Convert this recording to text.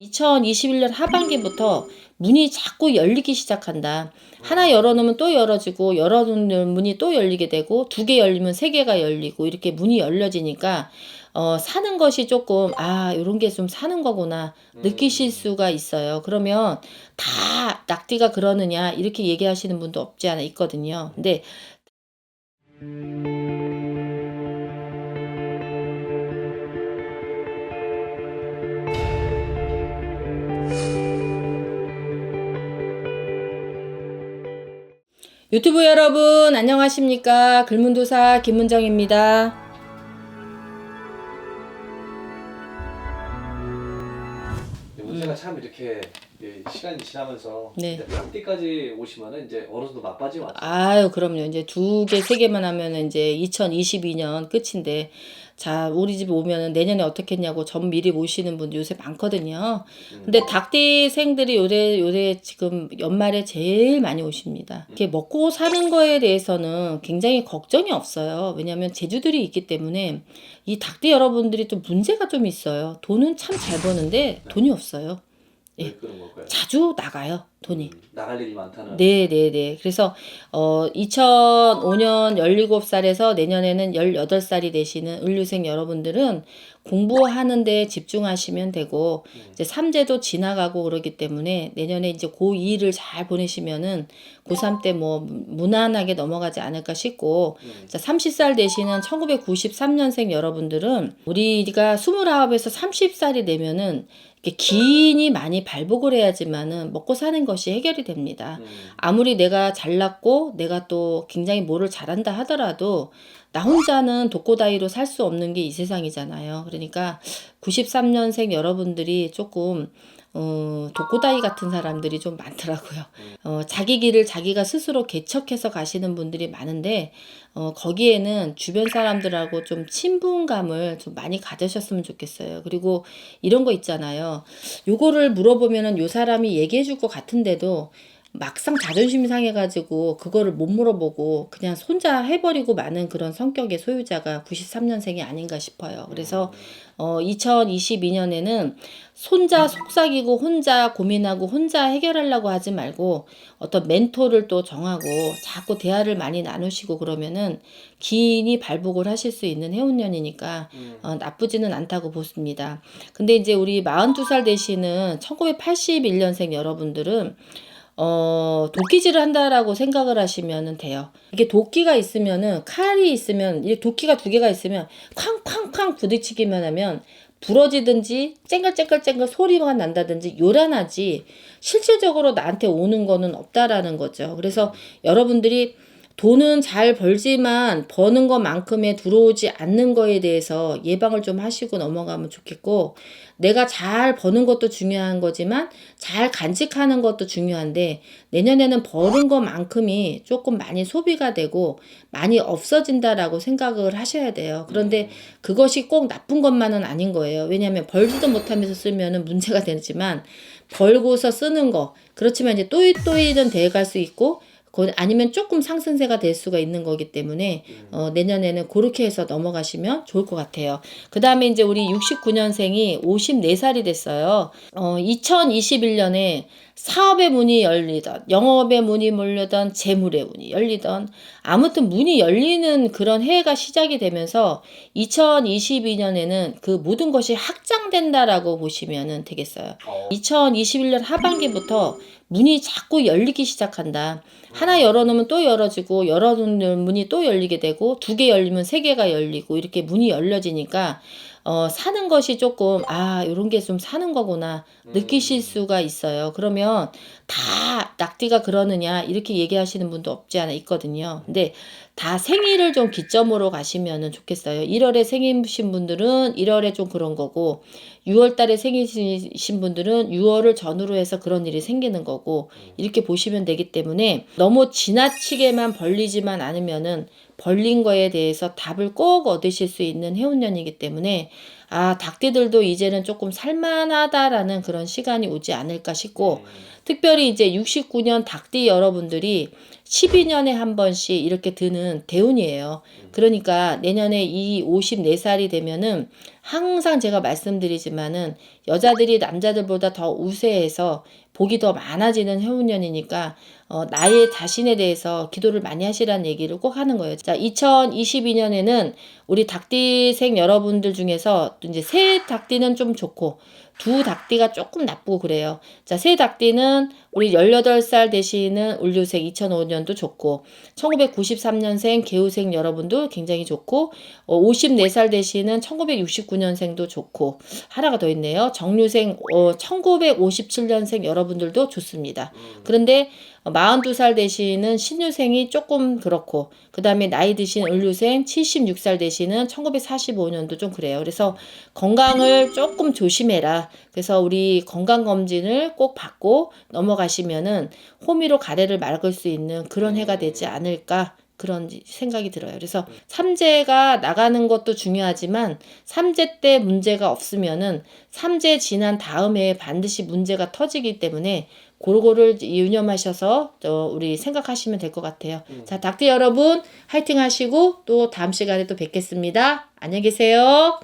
2021년 하반기부터 문이 자꾸 열리기 시작한다. 하나 열어놓으면 또 열어지고, 열어놓는 문이 또 열리게 되고, 두 개 열리면 세 개가 열리고, 이렇게 문이 열려지니까, 사는 것이 조금, 요런 게 좀 사는 거구나, 느끼실 수가 있어요. 그러면 다 낙디가 그러느냐, 이렇게 얘기하시는 분도 없지 않아 있거든요. 근데 유튜브 여러분, 안녕하십니까? 글문도사 김문정입니다. 문제가 참 이렇게 시간이 지나면서 네. 이제 낙디까지 오시면은 이제 어느 정도 막바지 왔죠. 아유, 그럼요. 이제 두 개, 세 개만 하면은 이제 2022년 끝인데, 자, 우리 집 오면은 내년에 어떻겠냐고 전 미리 모시는 분 요새 많거든요. 근데 닭띠생들이 요래 지금 연말에 제일 많이 오십니다. 이렇게 먹고 사는 거에 대해서는 굉장히 걱정이 없어요. 왜냐면 재주들이 있기 때문에 이 닭띠 여러분들이 좀 문제가 좀 있어요. 돈은 참 잘 버는데 돈이 없어요. 왜 그런 걸까요? 자주 나가요, 돈이. 나갈 일이 많다는. 네네네. 그래서 2005년 17살에서 내년에는 18살이 되시는 을류생 여러분들은 공부하는 데 집중하시면 되고, 이제 삼재도 지나가고 그러기 때문에 내년에 이제 고2를 잘 보내시면은 고3 때 뭐 무난하게 넘어가지 않을까 싶고, 자, 30살 되시는 1993년생 여러분들은 우리가 29에서 30살이 되면은 이렇게 기인이 많이 발복을 해야지만은 먹고 사는 것이 해결이 됩니다. 아무리 내가 잘났고 내가 또 굉장히 뭐를 잘한다 하더라도 나 혼자는 독고다이로 살 수 없는 게 이 세상이잖아요. 그러니까 93년생 여러분들이 조금 독고다이 같은 사람들이 좀 많더라고요. 자기 길을 자기가 스스로 개척해서 가시는 분들이 많은데, 거기에는 주변 사람들하고 좀 친분감을 좀 많이 가지셨으면 좋겠어요. 그리고 이런 거 있잖아요. 요거를 물어보면은 요 사람이 얘기해 줄 것 같은데도 막상 자존심이 상해가지고 그거를 못 물어보고 그냥 혼자 해버리고 마는 그런 성격의 소유자가 93년생이 아닌가 싶어요. 그래서 2022년에는 혼자 속삭이고 혼자 고민하고 혼자 해결하려고 하지 말고 어떤 멘토를 또 정하고 자꾸 대화를 많이 나누시고 그러면은 기인이 발복을 하실 수 있는 해운년이니까 나쁘지는 않다고 보십니다. 근데 이제 우리 42살 되시는 1981년생 여러분들은 도끼질을 한다라고 생각을 하시면 돼요. 이게 도끼가 있으면은, 칼이 있으면, 이 도끼가 두 개가 있으면 쾅쾅쾅 부딪히기만 하면 부러지든지 쨍글쨍글쨍글 소리가 난다든지 요란하지 실질적으로 나한테 오는 거는 없다라는 거죠. 그래서 여러분들이 돈은 잘 벌지만 버는 것만큼의 들어오지 않는 거에 대해서 예방을 좀 하시고 넘어가면 좋겠고, 내가 잘 버는 것도 중요한 거지만 잘 간직하는 것도 중요한데 내년에는 버는 것만큼이 조금 많이 소비가 되고 많이 없어진다라고 생각을 하셔야 돼요. 그런데 그것이 꼭 나쁜 것만은 아닌 거예요. 왜냐하면 벌지도 못하면서 쓰면은 문제가 되지만 벌고서 쓰는 거, 그렇지만 이제 또이또이는 돼갈 수 있고 아니면 조금 상승세가 될 수가 있는 거기 때문에 내년에는 그렇게 해서 넘어가시면 좋을 것 같아요. 그 다음에 이제 우리 69년생이 54살이 됐어요. 2021년에 사업의 문이 열리던, 영업의 문이 몰려던, 재물의 문이 열리던, 아무튼 문이 열리는 그런 해가 시작이 되면서 2022년에는 그 모든 것이 확장된다라고 보시면 되겠어요. 2021년 하반기부터 문이 자꾸 열리기 시작한다. 하나 열어놓으면 또 열어지고, 열어놓는 문이 또 열리게 되고, 두 개 열리면 세 개가 열리고, 이렇게 문이 열려지니까 사는 것이 조금 요런 게 좀 사는 거구나 느끼실 수가 있어요. 그러면 다 낙디가 그러느냐 이렇게 얘기하시는 분도 없지 않아 있거든요. 근데 다 생일을 좀 기점으로 가시면 좋겠어요. 1월에 생이신 분들은 1월에 좀 그런 거고, 6월 달에 생기신 분들은 6월을 전후로 해서 그런 일이 생기는 거고, 이렇게 보시면 되기 때문에 너무 지나치게만 벌리지만 않으면은 벌린 거에 대해서 답을 꼭 얻으실 수 있는 해운년이기 때문에 닭띠들도 이제는 조금 살만하다라는 그런 시간이 오지 않을까 싶고, 특별히 이제 69년 닭띠 여러분들이 12년에 한 번씩 이렇게 드는 대운이에요. 그러니까 내년에 이 54살이 되면은 항상 제가 말씀드리지만은 여자들이 남자들보다 더 우세해서 복이 더 많아지는 해운년이니까 나의 자신에 대해서 기도를 많이 하시라는 얘기를 꼭 하는 거예요. 자, 2022년에는 우리 닭띠생 여러분들 중에서 또 이제 새 닭띠는 좀 좋고 두 닭띠가 조금 나쁘고 그래요. 자, 새 닭띠는 우리 18살 되시는 을류생 2005년도 좋고 1993년생 개우생 여러분도 굉장히 좋고 54살 되시는 1969년생도 좋고 하나가 더 있네요. 정류생 1957년생 여러분들도 좋습니다. 그런데 42살 되시는 신유생이 조금 그렇고 그 다음에 나이 드신 을류생 76살 되시는 1945년도 좀 그래요. 그래서 건강을 조금 조심해라. 그래서 우리 건강검진을 꼭 받고 넘어가시면은 호미로 가래를 막을 수 있는 그런 해가 되지 않을까 그런 생각이 들어요. 그래서 삼재가 나가는 것도 중요하지만 삼재 때 문제가 없으면은 삼재 지난 다음에 반드시 문제가 터지기 때문에 그거를 유념하셔서 우리 생각하시면 될 것 같아요. 자, 닭띠 여러분 화이팅 하시고 또 다음 시간에 또 뵙겠습니다. 안녕히 계세요.